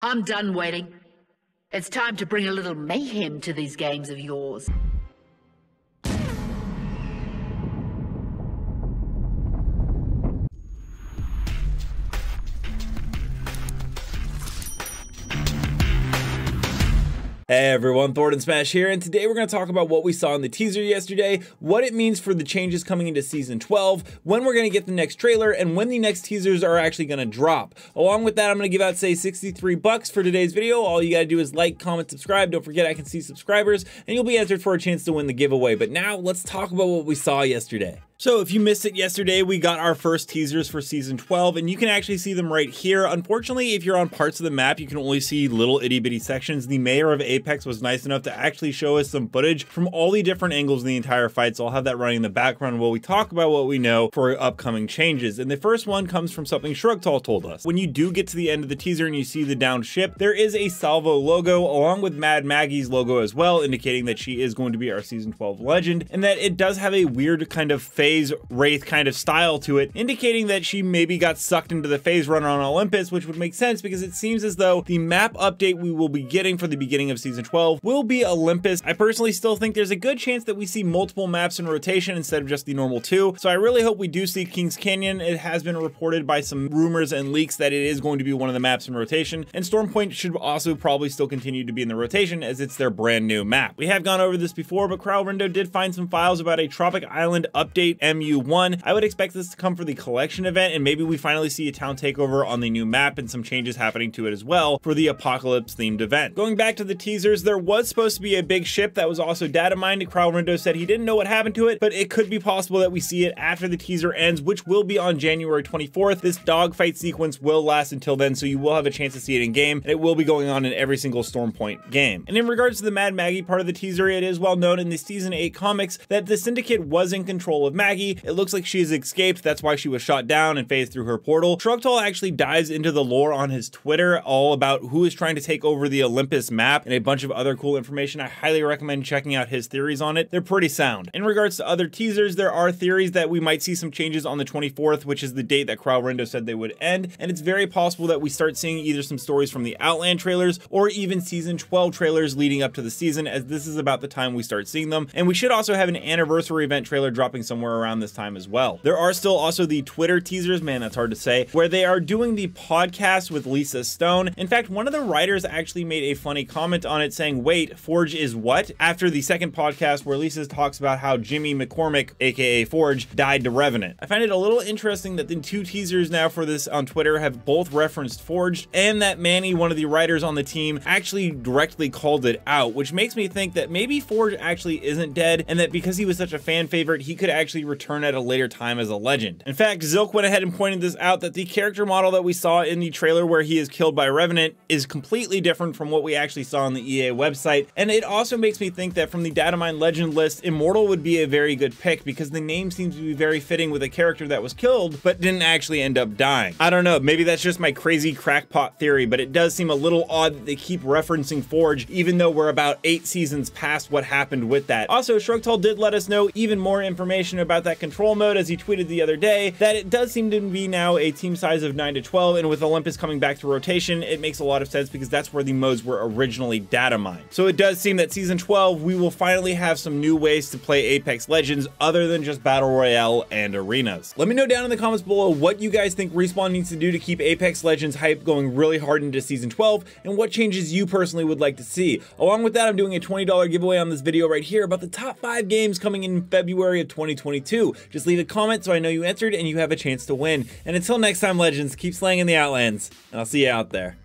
I'm done waiting. It's time to bring a little mayhem to these games of yours. Hey everyone, Thornton Smash here, and today we're going to talk about what we saw in the teaser yesterday, what it means for the changes coming into Season 12, when we're going to get the next trailer, and when the next teasers are actually going to drop. Along with that, I'm going to give out, say, $63 for today's video. All you got to do is like, comment, subscribe. Don't forget I can see subscribers, and you'll be entered for a chance to win the giveaway. But now, let's talk about what we saw yesterday. So if you missed it yesterday, we got our first teasers for Season 12, and you can actually see them right here. Unfortunately, if you're on parts of the map, you can only see little itty bitty sections. The mayor of Apex was nice enough to actually show us some footage from all the different angles of the entire fight, so I'll have that running in the background while we talk about what we know for upcoming changes. And the first one comes from something Shrugtal told us. When you do get to the end of the teaser and you see the downed ship, there is a Salvo logo along with Mad Maggie's logo as well, indicating that she is going to be our Season 12 legend, and that it does have a weird kind of phase wraith kind of style to it, indicating that she maybe got sucked into the phase runner on Olympus, which would make sense because it seems as though the map update we will be getting for the beginning of Season 12 will be Olympus. I personally still think there's a good chance that we see multiple maps in rotation instead of just the normal two, so I really hope we do see Kings Canyon. It has been reported by some rumors and leaks that it is going to be one of the maps in rotation, and Storm Point should also probably still continue to be in the rotation as it's their brand new map. We have gone over this before, but Kralrindo did find some files about a Tropic Island update MU1. I would expect this to come for the collection event, and maybe we finally see a town takeover on the new map and some changes happening to it as well for the apocalypse themed event. Going back to the teasers, there was supposed to be a big ship that was also data mined. Kralrindo said he didn't know what happened to it, but it could be possible that we see it after the teaser ends, which will be on January 24th. This dogfight sequence will last until then, so you will have a chance to see it in game, and it will be going on in every single Storm Point game. And in regards to the Mad Maggie part of the teaser, it is well known in the Season 8 comics that the Syndicate was in control of Maggie. It looks like she has escaped. That's why she was shot down and phased through her portal. Shrugtal actually dives into the lore on his Twitter all about who is trying to take over the Olympus map and a bunch of other cool information. I highly recommend checking out his theories on it. They're pretty sound. In regards to other teasers, there are theories that we might see some changes on the 24th, which is the date that Kralrindo said they would end, and it's very possible that we start seeing either some stories from the Outland trailers or even Season 12 trailers leading up to the season, as this is about the time we start seeing them. And we should also have an anniversary event trailer dropping somewhere around this time as well. There are still also the Twitter teasers, man, that's hard to say, where they are doing the podcast with Lisa Stone. In fact, one of the writers actually made a funny comment on it saying, wait, Forge is what? After the second podcast where Lisa talks about how Jimmy McCormick, aka Forge, died to Revenant. I find it a little interesting that the two teasers now for this on Twitter have both referenced Forged, and that Manny, one of the writers on the team, actually directly called it out, which makes me think that maybe Forge actually isn't dead, and that because he was such a fan favorite, he could actually return at a later time as a legend. In fact, Zilk went ahead and pointed this out, that the character model that we saw in the trailer where he is killed by Revenant is completely different from what we actually saw on the EA website, and it also makes me think that from the Datamine legend list, Immortal would be a very good pick because the name seems to be very fitting with a character that was killed but didn't actually end up dying. I don't know, maybe that's just my crazy crackpot theory, but it does seem a little odd that they keep referencing Forge even though we're about 8 seasons past what happened with that. Also, Shrugtal did let us know even more information about that control mode, as he tweeted the other day that it does seem to be now a team size of 9 to 12, and with Olympus coming back to rotation, it makes a lot of sense because that's where the modes were originally data mined. So it does seem that Season 12, we will finally have some new ways to play Apex Legends other than just Battle Royale and arenas. Let me know down in the comments below what you guys think Respawn needs to do to keep Apex Legends hype going really hard into Season 12, and what changes you personally would like to see. Along with that, I'm doing a $20 giveaway on this video right here about the top 5 games coming in February of 2022. Just leave a comment so I know you answered and you have a chance to win. And until next time, Legends, keep slaying in the Outlands, and I'll see you out there.